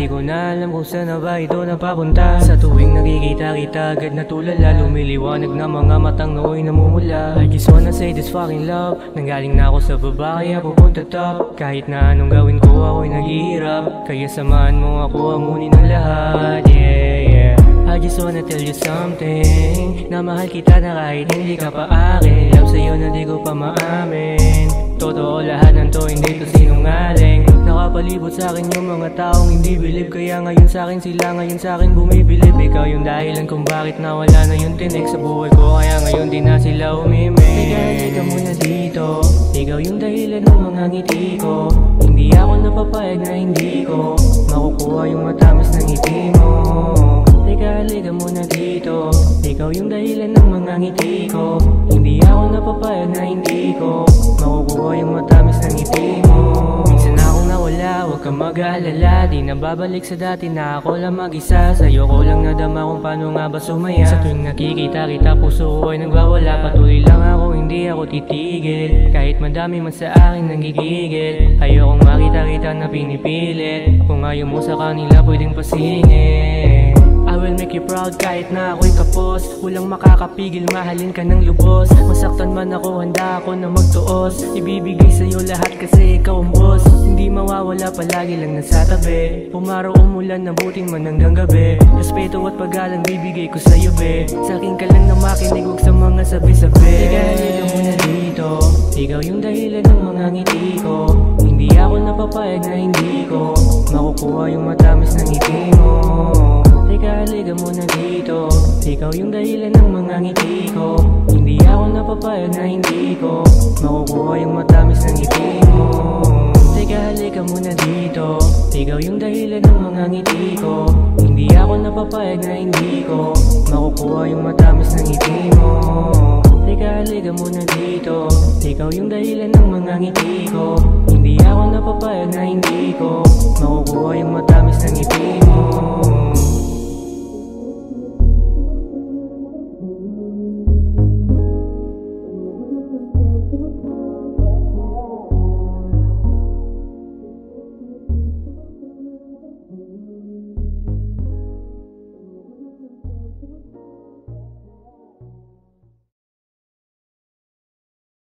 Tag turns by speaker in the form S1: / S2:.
S1: di ko na alam kung saan na ba ito napapunta. Sa tuwing nakikita-kita agad na tulala, lumiliwanag na mga matang nooy namumula. I just wanna say this fucking love, nanggaling na ako sa baba kaya pupunta top. Kahit na anong gawin ko ako'y naghihirap, kaya samahan mo ako amunin ang lahat. Yeah, yeah. I just wanna tell you something, na mahal kita na kahit hindi ka pa akin. Love sa'yo na di ko pa maamin, totoo lahat ng to, hindi to sinungaling. Nakapalibot sa akin yung mga taong hindi believe, kaya ngayon sa akin sila, ngayon sa akin bumibilib. Ikaw yung dahilan kung bakit nawala na yung tinik sa buhay ko, kaya ngayon di na sila umimik. Teka, halika muna dito, ikaw yung dahilan ng mga ngiti ko. Hindi ako napapayag na hindi ko makukuha yung matamis na ngiti mo. Teka, halika muna dito, ikaw yung dahilan ng mga ngiti ko. Hindi ako napapayag na hindi ko makukuha yung matamis na ngiti mo. Minsan akong nawala, huwag kang mag-aalala, di na babalik sa dati na ako lang mag-isa. Sa'yo ko lang nadama kung paano nga ba sumaya. Sa tuwing nakikita kita, puso ko ay nagwawala. Patuloy lang ako, hindi ako titigil, kahit madami man sa akin nanggigigil. Ayokong makita kita na pinipilit, kung ayaw mo sa kanila pwedeng pasingin. I will make you proud kahit na ako'y kapos, walang makakapigil, mahalin ka ng lubos. Masaktan man ako, handa ako na magtuos, ibibigay sa'yo lahat kasi ikaw ang boss. Hindi mawawala, palagi lang nasa tabi, pumaraw umulan, nabuting man hanggang gabi. Respeto at paggalang bibigay ko sa'yo be, sa'kin ka lang na makinig, huwag sa mga sabi-sabi. Teka, halika muna dito, ikaw yung dahilan ng mga ngiti ko. Hindi ako napapayag na hindi ko makukuha yung matamis na ngiti mo. Teka, halika muna dito, ikaw yung dahilan ng mga ngiti ko. Hindi ako napapayag na hindi ko makukuha yung matamis na ngiti mo. Teka, halika muna dito, ikaw yung dahilan ng mga ngiti ko. Hindi ako napapayag na hindi ko makukuha yung matamis na ngiti mo. Teka, halika muna dito, ikaw yung dahilan ng mga ngiti ko. Hindi ako napapayag na hindi ko makukuha yung matamis na ngiti mo.